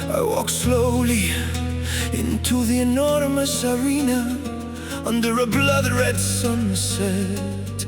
I walk slowly into the enormous arena under a blood-red sunset,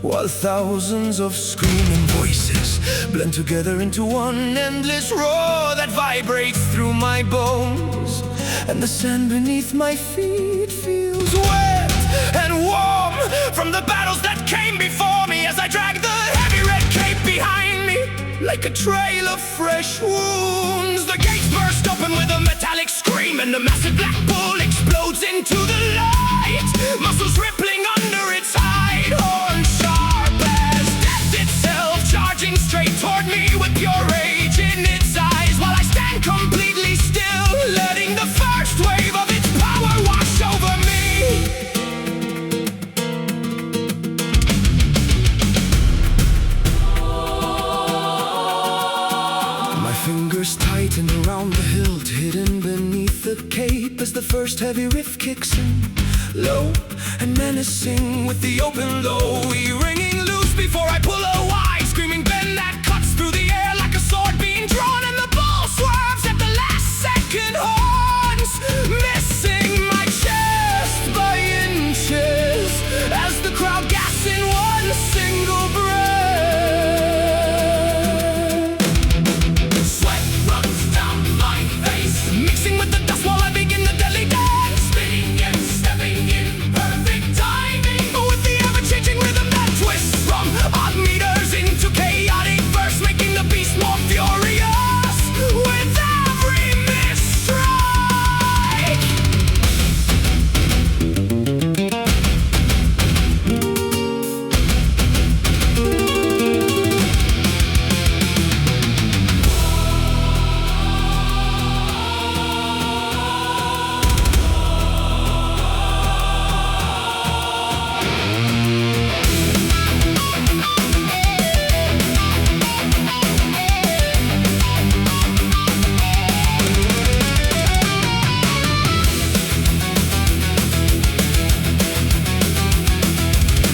while thousands of screaming voices blend together into one endless roar that vibrates through my bones. And the sand beneath my feet feels wet and warm from the battles that came before me, as I drag the heavy red cape behind me like a trail of fresh wounds. The gates burst open with a metallic scream, and the massive black bull explodes into the light, muscles rippling under its hide, horns sharp as death itself, charging straight toward me with pure rage in its eyes, while I stand completely still, letting the first wave of its power wash over me. My fingers tighten around the hilt hidden beneath the cape as the first heavy riff kicks in, low and menacing, with the open low ringing loose before I pull a wide screaming bend that cuts through the air like a sword being drawn, and the bull swerves at the last second, horns missing my chest by inches as the crowd gasps in one single breath. Sweat runs down my face, mixing with the dust while I begin the deadly dance, spinning and stepping in perfect timing, with the ever-changing rhythm that twists from odd meters into chaotic verse, making the beast more furious with every misstrike.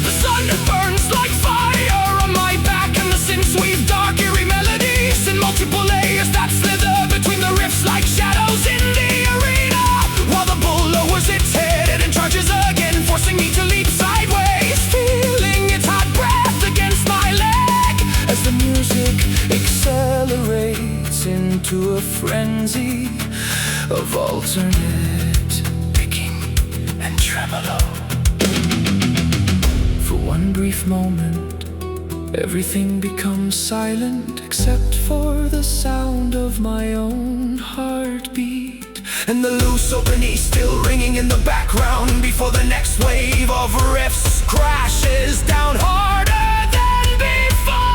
The sun burns like fire on my back, and the synths weave dark, eerie melodies in multiple layers that slither between the riffs like shadows in the arena, while the bull lowers its head and charges again, forcing me to leap sideways, feeling its hot breath against my leg as the music accelerates into a frenzy of alternate picking and tremolo. For one brief moment, everything becomes silent except for the sound of my own heartbeat, and the loose open E still ringing in the background before the next wave of riffs crashes down harder than before.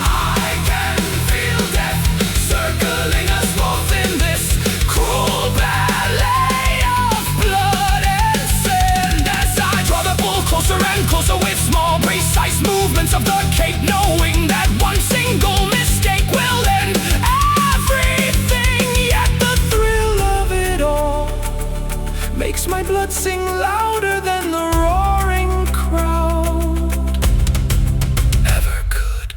I can feel death circling us both in this cruel ballet of blood and sand, as I draw the bull closer and closer with small precise movements of the cape, knowing that one single mistake will end everything. Yet the thrill of it all makes my blood sing louder than the roaring crowd ever could.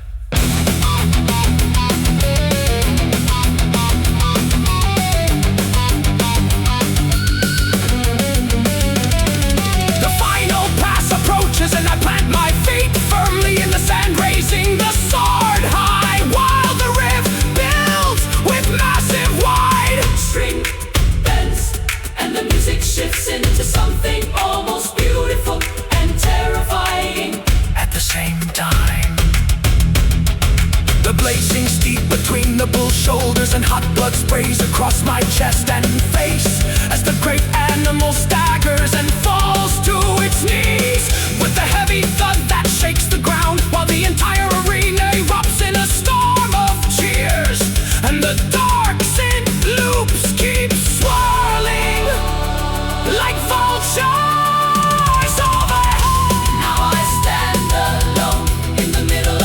The final pass approaches, and I plant my feet firmly in the sand, raising the sword high, while the riff builds with massive wide string bends, and the music shifts into something almost beautiful and terrifying at the same time. The blade sings deep between the bull's shoulders, and hot blood sprays across my chest and face as the great animal staggers and falls to its knees with a heavy thud that shakes the ground, while the entire arena erupts in a storm of cheers, and the dark synth loops keep swirling like vultures overhead. Now I stand alone in the middle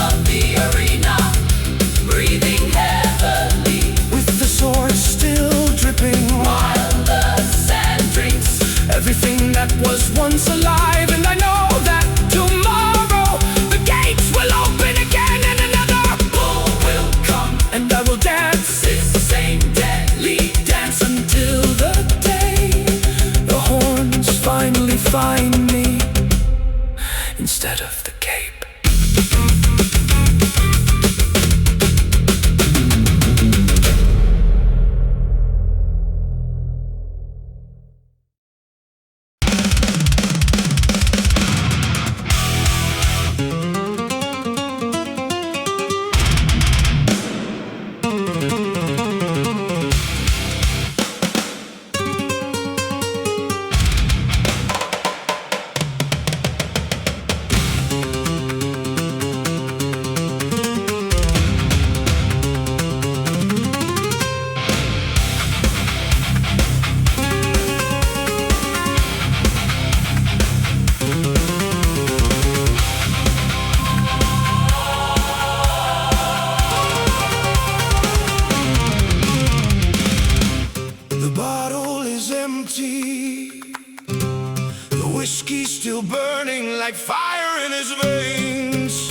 like fire in his veins.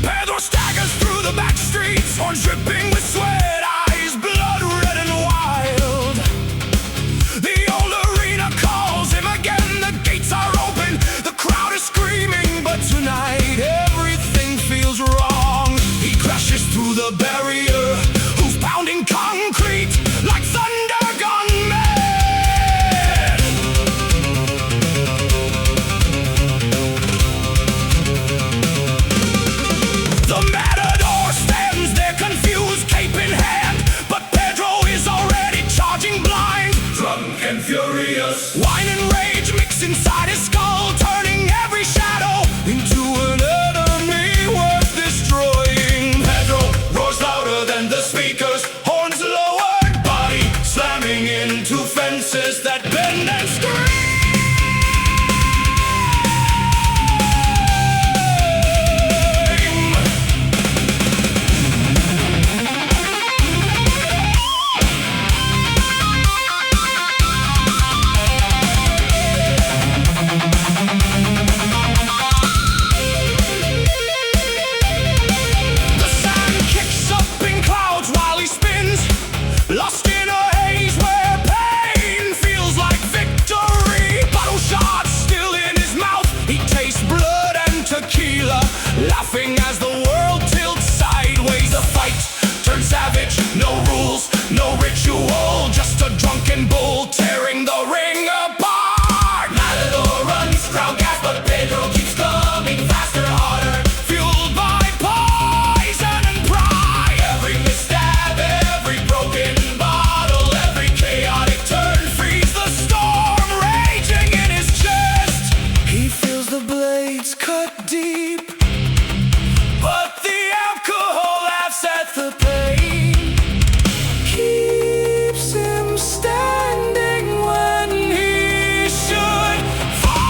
Pedro staggers through the back streets, horns dripping with sweat, eyes blood red and wild. The old arena calls him again, the gates are open, the crowd is screaming, but tonight everything feels wrong. He crashes through the barrier, who's pounding concrete like thunder gone mad. The Matador stands there confused, cape in hand, but Pedro is already charging blind. Drunk and furious, wine and rage mix inside his skull, turning every shadow into an enemy worth destroying. Pedro roars louder than the speakers, horns lowered, body slamming into fences that bend and scream. The sand kicks up in clouds while he spins, lost in a haze where pain feels like victory. Bottle shots still in his mouth, he tastes blood and tequila, laughing as the world tilts sideways. The fight turns savage, no rules, no ritual, just a drunken bull tearing the ring apart. Matador runs, crowd gas, but Pedro keeps coming faster, harder, fueled by poison and pride. Every misstab, every broken bottle, every chaotic turn frees the storm raging in his chest. He feels the blades cut deep, but the alcohol laughs at the pain, keeps him standing when he should fall.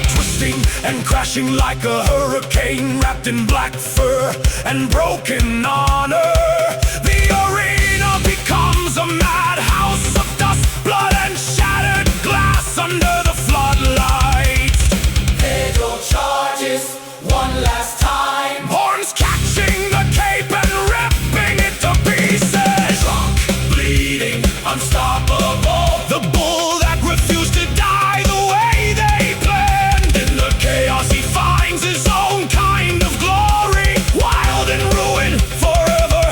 Twisting and crashing like a hurricane, wrapped in black fur and broken honor. The arena becomes a madhouse of dust, blood and shattered glass under the floodlights. Pedro charges one last time, horns catching the cape and ripping it to pieces. Drunk, bleeding, unstoppable, the bull that refused to die the way they planned. In the chaos he finds his own kind of glory, wild and ruined forever.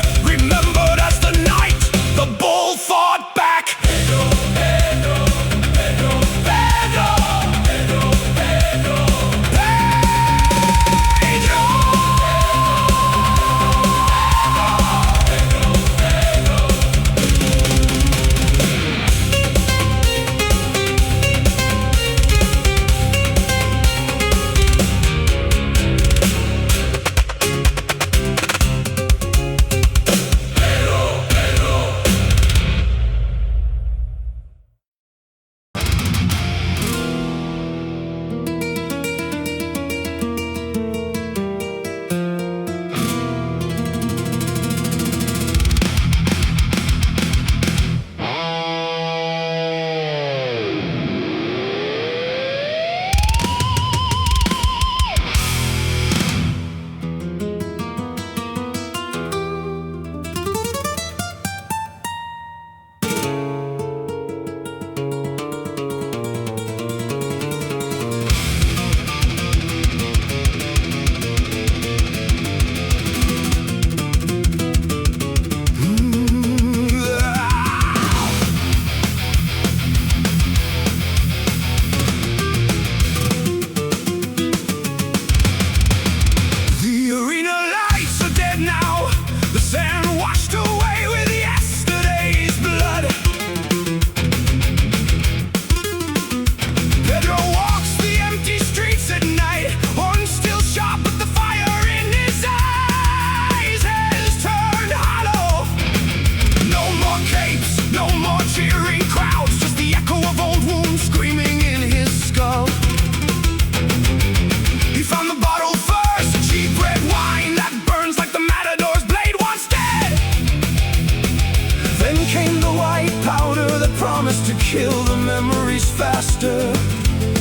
faster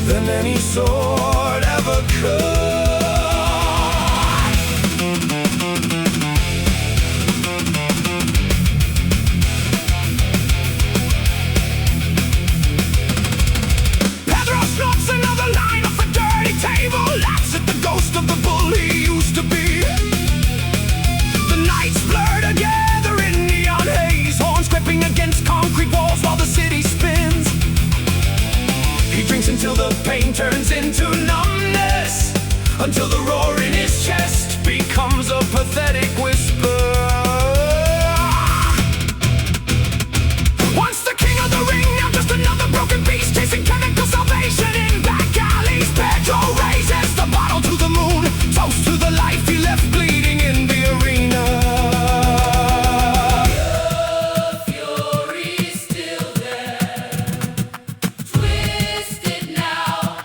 than any sword ever could. Pedro snorts another line off a dirty table, laughs at the ghost of the bull he used to be. The nights blur together in neon haze, horns gripping against concrete walls while the city spins. He drinks until the pain turns into numbness, until the roar in his chest becomes a pathetic whisper. Once the king of the ring, now just another broken beast chasing chemical salvation in back alleys. Pedro raises the bottle to the moon, toast to the life he left bleeding in the arena. The fury's still there, twisted now,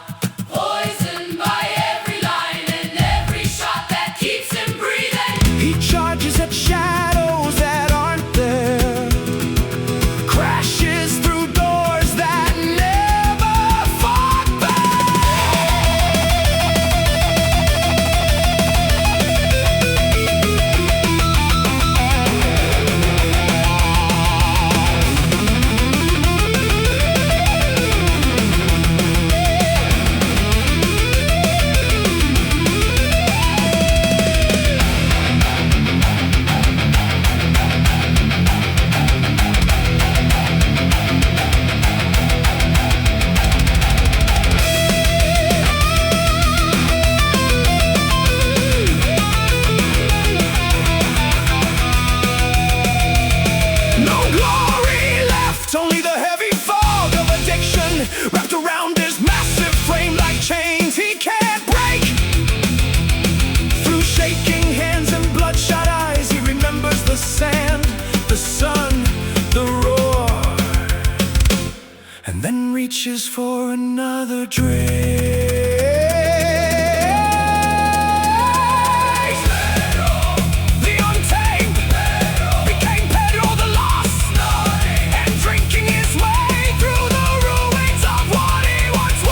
poisoned by every line and every shot that keeps him breathing. He charges at shadows that aren't there, crashes through doors that never fought only the heavy fog of addiction wrapped around his massive frame like chains he can't break. Through shaking hands and bloodshot eyes, he remembers the sand, the sun, the roar, and then reaches for another drink. The untamed became Pedro the lost, and drinking his way through the ruins of what he once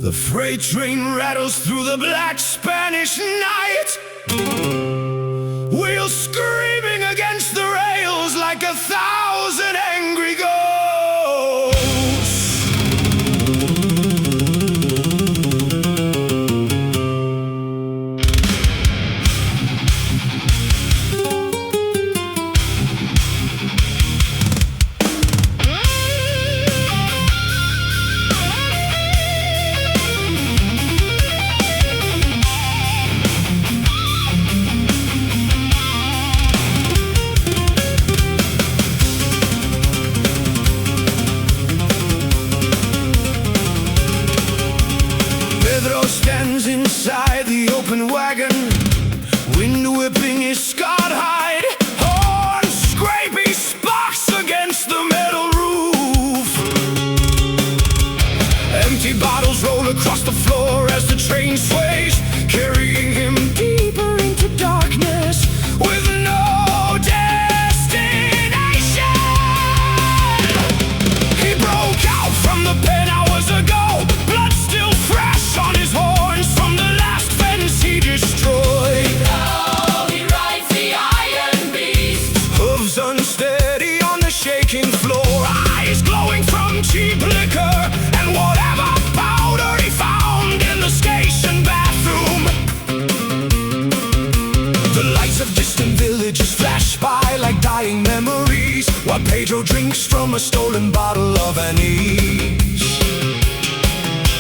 The freight train rattles through the black Spanish night, wheels screaming against the rails like 1,000 angry ghosts. Stands inside the open wagon, wind whipping his scarred hide, horn scraping sparks against the metal roof. Empty bottles roll across the floor as the train sways, carrying him deeper into darkness with no destination. He broke out from the pen hours ago, blood still fresh on his horns from the last fence he destroyed. Now he rides the iron beast, Hooves unsteady on the shaking floor, eyes glowing from cheap liquor and whatever powder he found in the station bath. drinks from a stolen bottle of anise.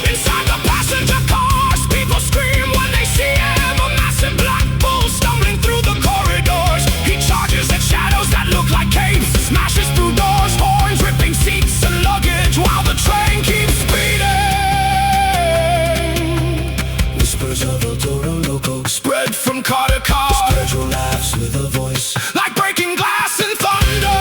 Inside the passenger cars, people scream when they see him. A massive black bull stumbling through the corridors. He charges at shadows that look like capes, smashes through doors, horns ripping seats and luggage while the train keeps speeding. Whispers of El Toro Loco spread from car to car. Pedro laughs with a voice like breaking glass and thunder.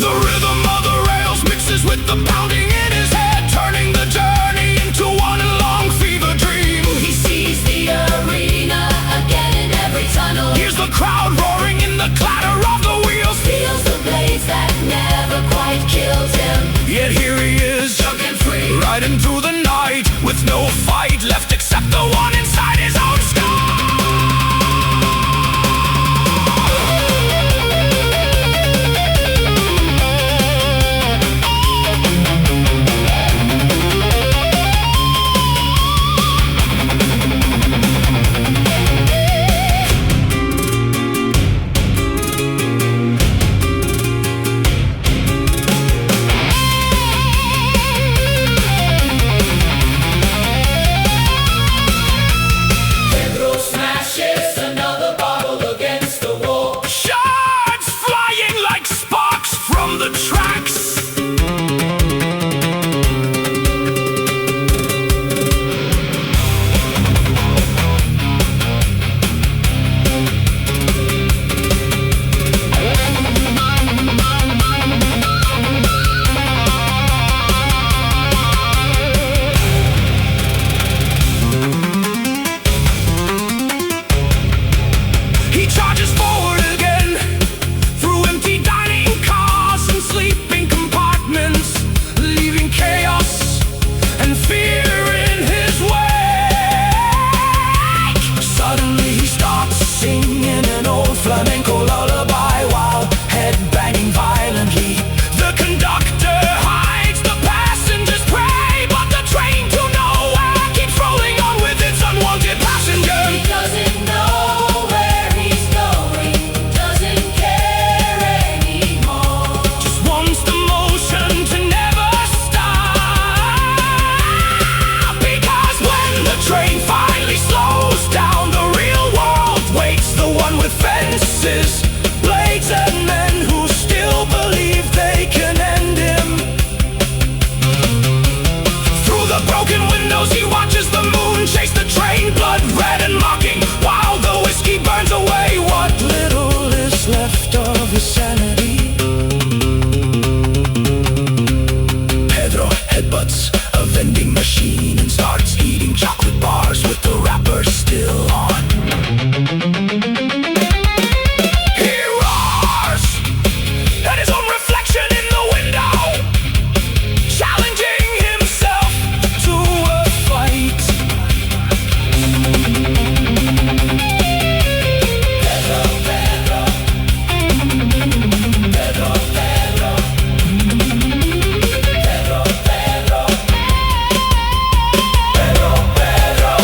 The rhythm of the rails mixes with the pounding in his head, turning the journey into one long fever dream. He sees the arena again in every tunnel. Hears the crowd roaring in the clatter of the wheels. Feels the blades that never quite killed him. Yet here he is, Drunken free, riding through the night with no fight left except the one inside his own skull. Pedro smashes another bottle against the wall. Shards flying like sparks from the tracks. He charges forward again through empty dining cars and sleeping compartments, leaving chaos and fear in his wake. Suddenly he starts singing an old flamenco lullaby while head-banging violently. The conductor hides the passengers' prey, but the train to nowhere keeps rolling on with its unwanted passenger. He doesn't know where he's going, doesn't care anymore. Just wants the motion to never stop. Because when the train finally slows down, the real world waits. The one with fences, blades and men who still believe they can end him. Through the broken windows he watches the moon chase the train, blood red and mocking, while the whiskey burns away what little is left of his sanity. Pedro headbutts a vending machine and starts eating chocolate bars with the wrapper still on. He roars at his own reflection in the window, challenging himself to a fight. Pedro, Pedro, Pedro, Pedro, Pedro, Pedro, Pedro, Pedro.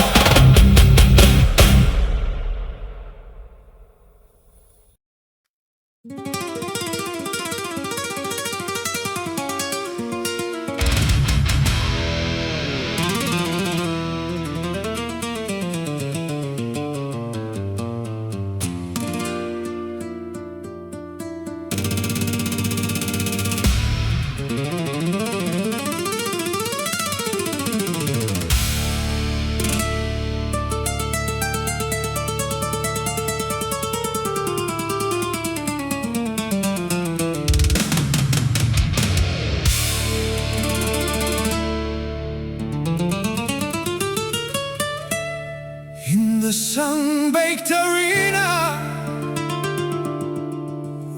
In the sun-baked arena,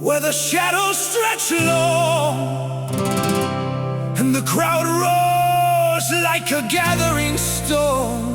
where the shadows stretch long and the crowd roars like a gathering storm.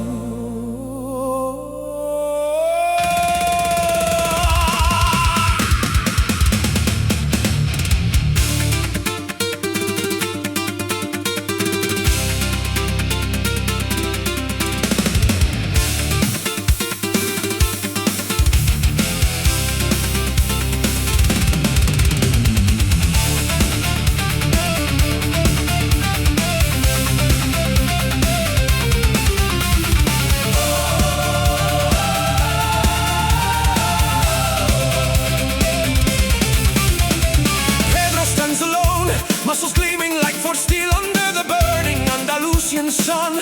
Dacian sun,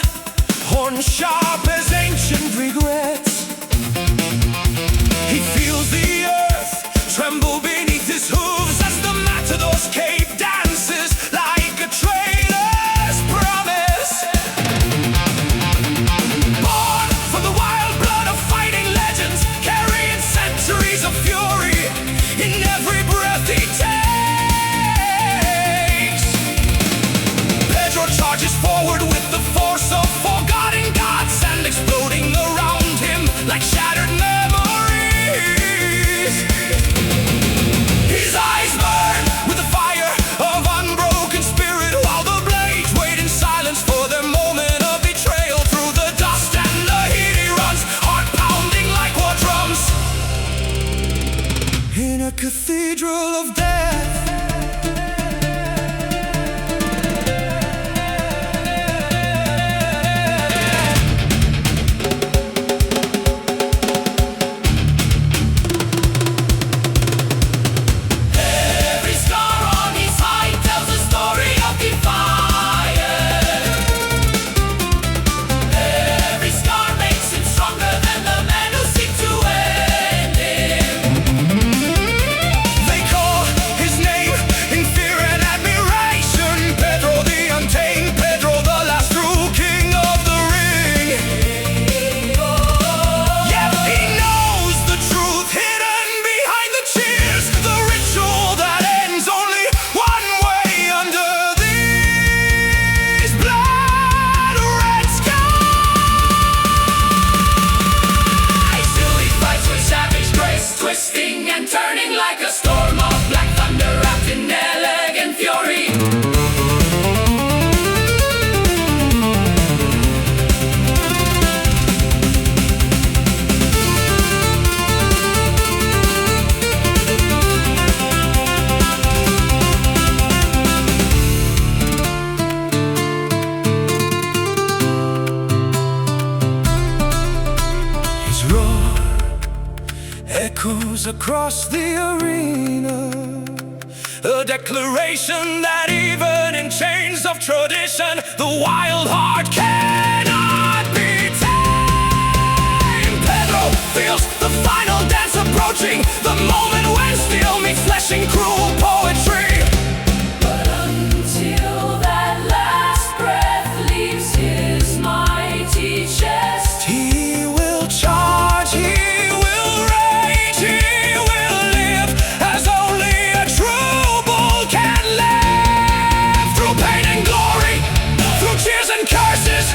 horn sharp as ancient regrets. He feels the earth tremble beneath his hooves as the Matador's cave dances like a traitor's promise. Born from the wild blood of fighting legends, carrying centuries of fury in every breath he takes. Pedro charges forward with the force of forgotten gods and exploding around him like shattered memories. His eyes burn with the fire of unbroken spirit, while the blades wait in silence for their moment of betrayal. Through the dust and the heat he runs, heart pounding like war drums in a cathedral of death. And turning like a storm of black thunder wrapped in elegant fury. His roar echoes across the arena, a declaration that even in chains of tradition, the wild heart cannot be tamed. Pedro feels the final dance approaching, the moment when steel meets flesh in cruel poetry. But until that last breath leaves his mighty chest, he will charge, he will rage, he will live as only a true bull can live. Through pain and glory, through tears and curses,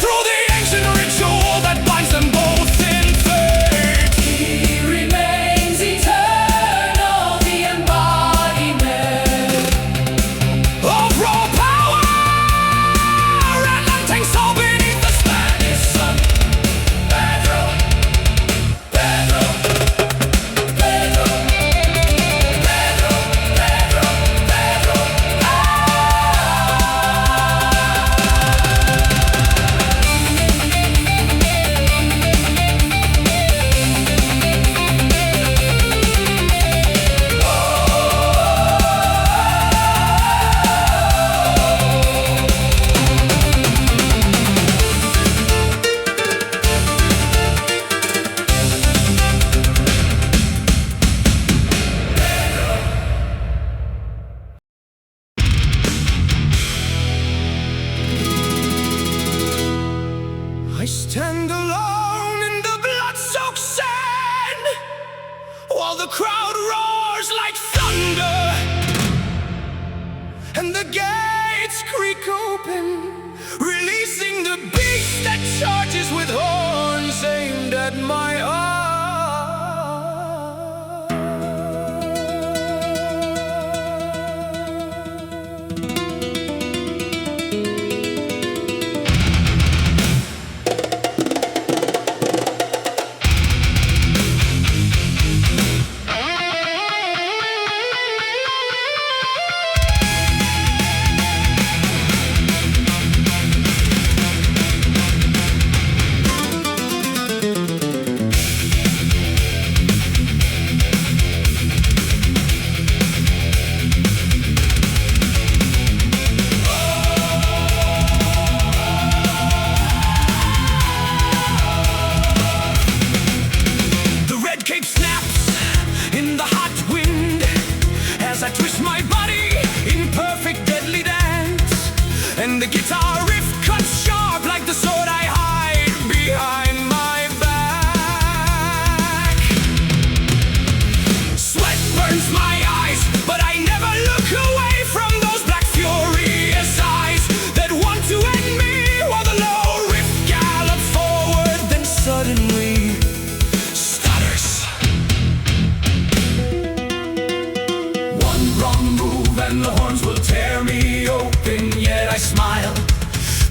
through the ancient ritual that binds them both in fate. He remains eternal, the embodiment of raw power and untamed soul beneath the Spanish sun. Pedro, Pedro, Pedro, Pedro, Pedro, Pedro. I stand alone in the blood-soaked sand, while the crowd roars like thunder, and the gates creak open, releasing the beast that charges with horns aimed at my heart. twist my body in perfect deadly dance, and the guitar riff cuts sharp like the sword I hide behind my back. Sweat burns my eyes, but I never look away from those black furious eyes that want to end me, while the low riff gallops forward, then suddenly stutters. One wrong move and the horns will tear me open, yet I smile,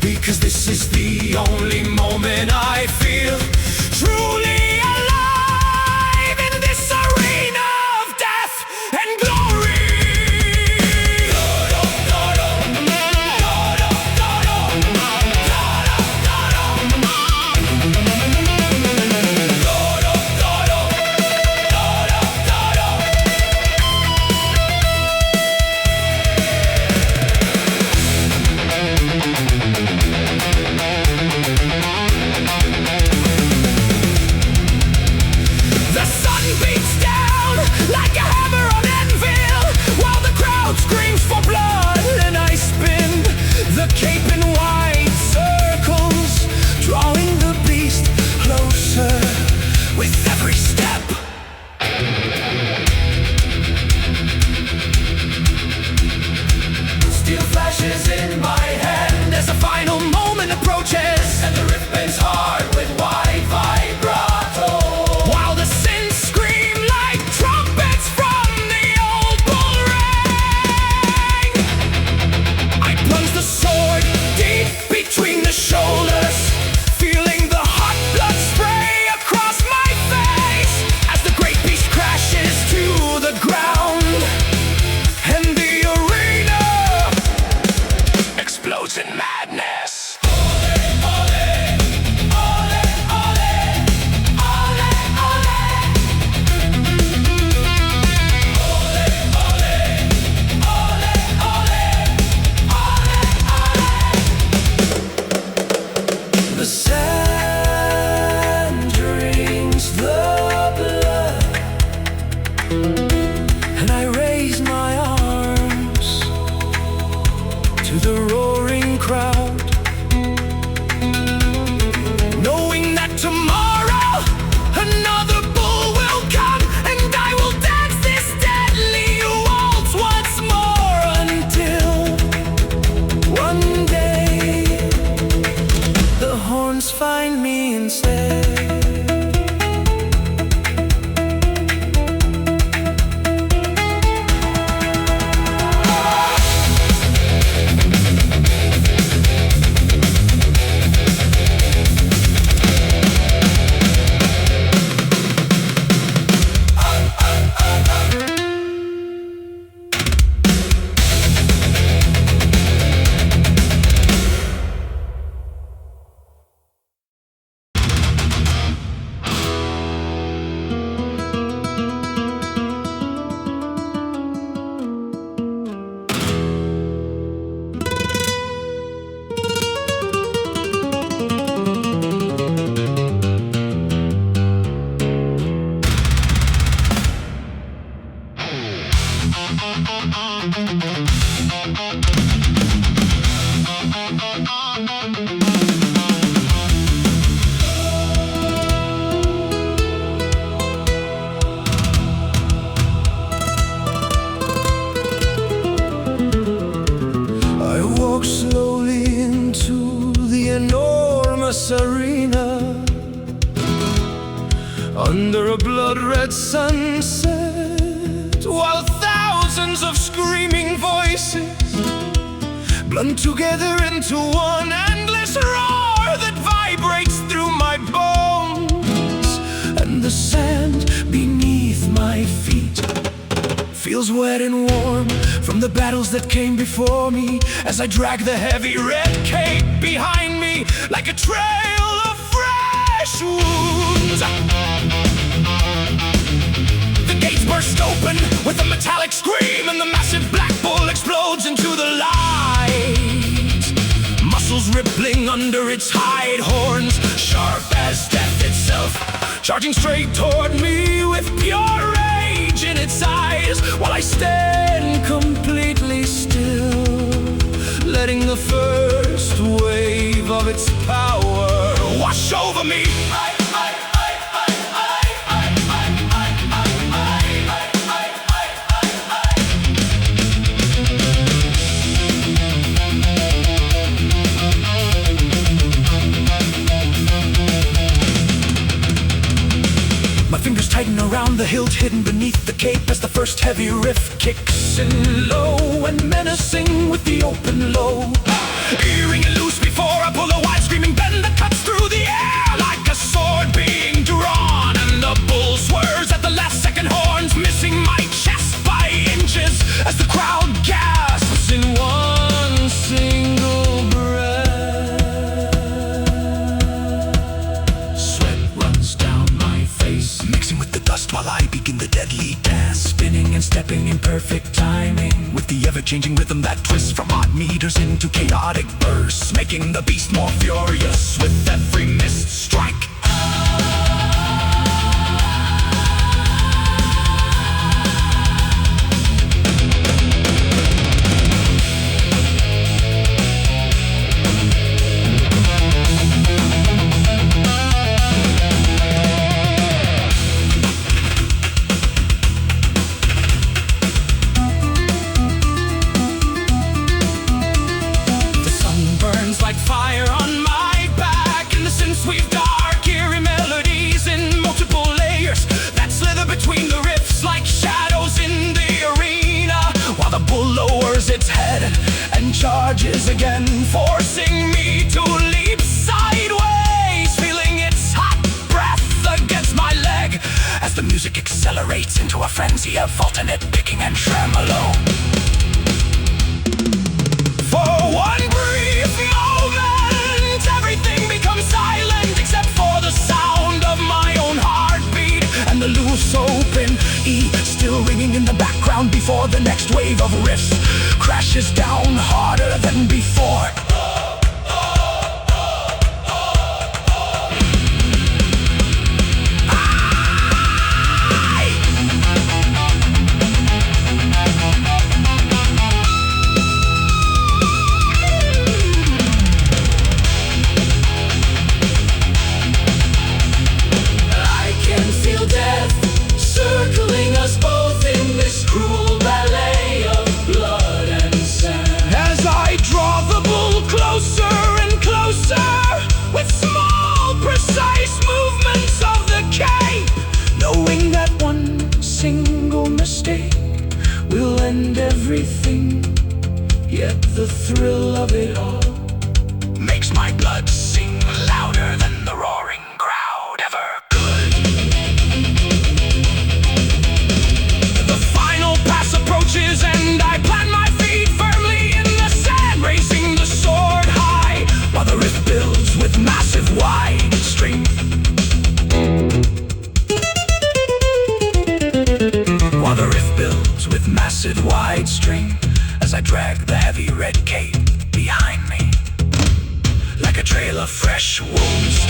because this is the only moment I feel truly alive in this arena of death and glory. The sun beats down like a hammer on anvil, while the crowd screams for blood, and I spin the cape in wide circles, drawing the beast closer with every step. Steel flashes in my hand as the final moment approaches, and the riff bends hard with wide vibrato, while the synths scream like trumpets from the old bull ring. I plunge the sword deep between the shoulders, feeling the hot blood spray across my face as the great beast crashes to the ground, and the arena explodes in madness. The sand drinks the blood, and I raise my arms to the roaring crowd, knowing that tomorrow another bull will come, and I will dance this deadly waltz once more, until one day the horns find me instead. I walk slowly into the enormous arena, under a blood-red sunset, while thousands of screaming voices blend together into one endless roar that vibrates through my bones, and the sand beneath my feet feels wet and warm from the battles that came before me, as I drag the heavy red cape behind me like a trail of fresh wounds. The gates burst open with a metallic scream, and the massive black bull explodes into the light, muscles rippling under its hide, horns sharp as death itself, charging straight toward me with pure rage in its eyes, while I stand completely still, letting the first wave of its power wash over me. My fingers tighten around the hilt hidden beneath the cape as the first heavy riff kicks in low and menacing with the open low. Earring it loose before I pull a wide screaming bend that cuts through the air like a sword being drawn, and the bull swerves at the last second, horns missing my chest by inches as the crowd gasps in one single breath. Sweat runs down my face, mixing with the dust while I begin the deadly dance, spinning and stepping in perfect timing with the ever-changing rhythm that twists from odd meters into chaotic bursts, making the beast more furious with every missed strike. Charges again, forcing me to leap sideways, feeling its hot breath against my leg as the music accelerates into a frenzy of alternate picking and tremolo. For one brief moment, everything becomes silent except for the sound of my own heartbeat and the loose open E still ringing in the background before the next wave of riffs crashes down harder than before. I can feel death circling us both in this cruel ballet of blood and sand, as I draw the bull closer and closer with small, precise movements of the cape, knowing that one single mistake will end everything. Yet the thrill of it all makes my blood sing louder than the roaring crowd ever could. The final pass approaches and I plant my feet firmly in the sand, raising the sword high while the riff builds with massive wide string. While the riff builds with massive wide string, as I drag the heavy red cape behind me like a trail of fresh wounds.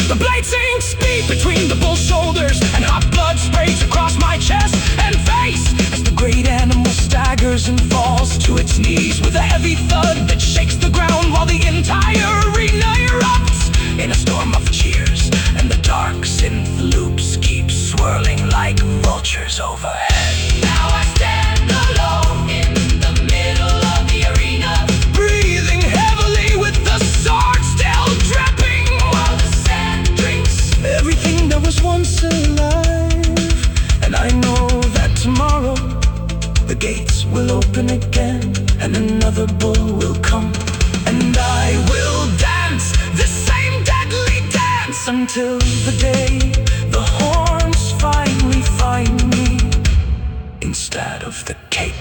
The blade sinks deep between the bull's shoulders, and hot blood sprays across my chest and face as the great animal staggers and falls to its knees with a heavy thud that shakes the ground while the entire arena erupts in a storm of cheers, and the dark synth loops keep swirling like vultures overhead. Now I stand alone in the middle of the arena, breathing heavily with the sword still dripping, while the sand drinks everything that was once alive. And I know that tomorrow the gates will open again, and another bull will come, and I will dance this same deadly dance until the day the horns finally find me instead of the cape.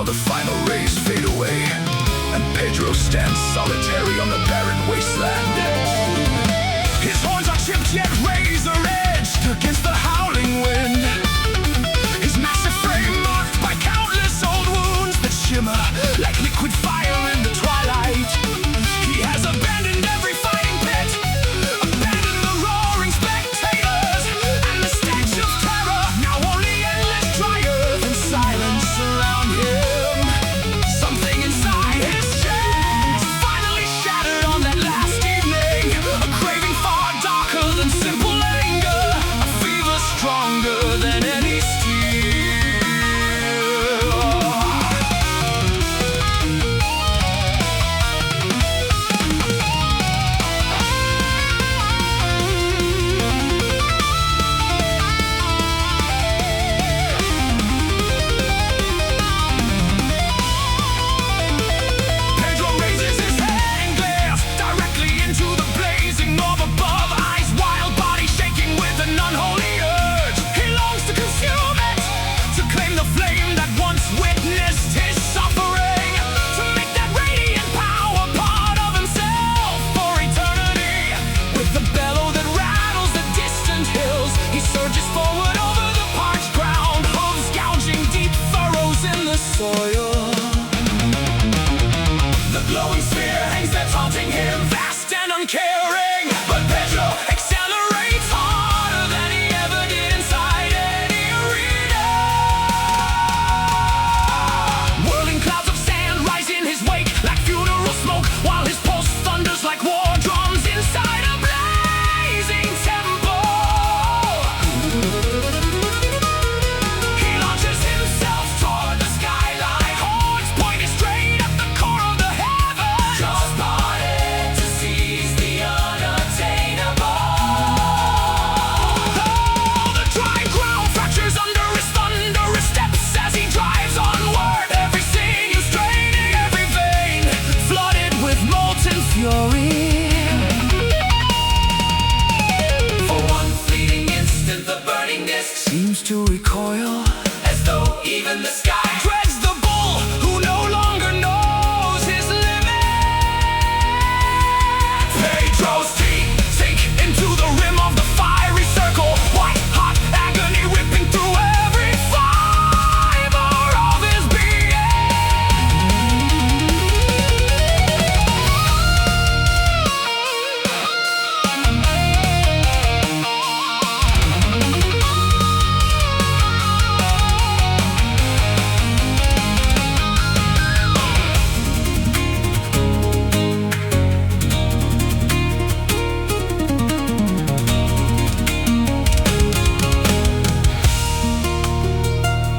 while the final rays fade away, and Pedro stands solitary on the barren wasteland. His horns are chipped yet razor-edged against the howling wind. His massive frame marked by countless old wounds that shimmer like liquid fire in the twilight. He has abandoned every fighting pit, abandoned the roaring spectators, and the stench of terror. Now only endless dry earth and silence surround him. Something inside his chest finally shattered on that last evening. A craving far darker than simple anger, a fever stronger than any steel. Pedro raises his head and glares directly into the blazing orb above, eyes wild, body shaking with an unholy urge. He longs to consume it, to claim the flame that once witnessed his suffering, to make that radiant power part of himself for eternity. With the bellow that rattles the distant hills, he surges forward over the parched ground, hooves gouging deep furrows in the soil. The glowing sphere hangs there taunting him, vast and uncaring. But Pedro accelerates harder than he ever did inside any arena. Whirling clouds of sand rise in his wake like funeral smoke, while his pulse thunders like war drums inside a blazing temple. He launches himself toward the skyline, horns pointed straight at the core of the heavens, just parted to seize the unattainable. Oh, the dry ground fractures under his thunderous steps as he drives onward, every sinew straining, every vein flooded with molten fury. For one fleeting instant, the burning disc seems to recoil, as though even the sky dreads the bull who no longer knows his limit. Pedro's teeth sink into the rim of the fiery circle, white hot agony ripping through every fiber of his being.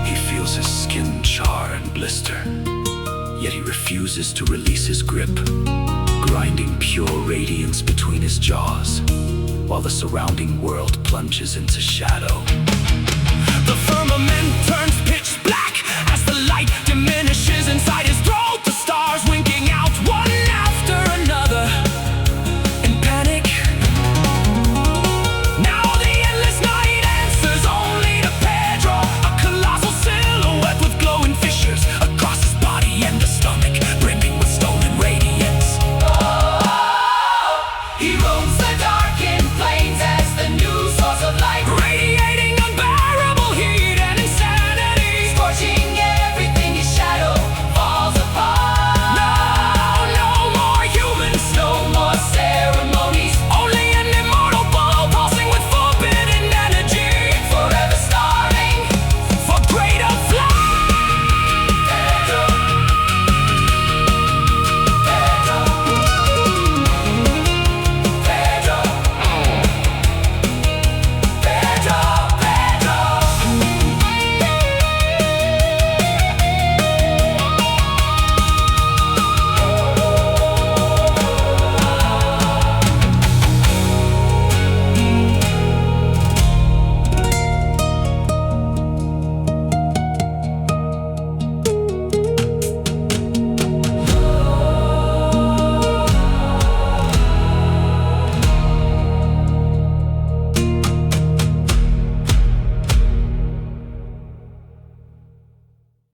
He feels his skin char and blister, yet he refuses to release his grip, grinding pure radiance between his jaws, while the surrounding world plunges into shadow.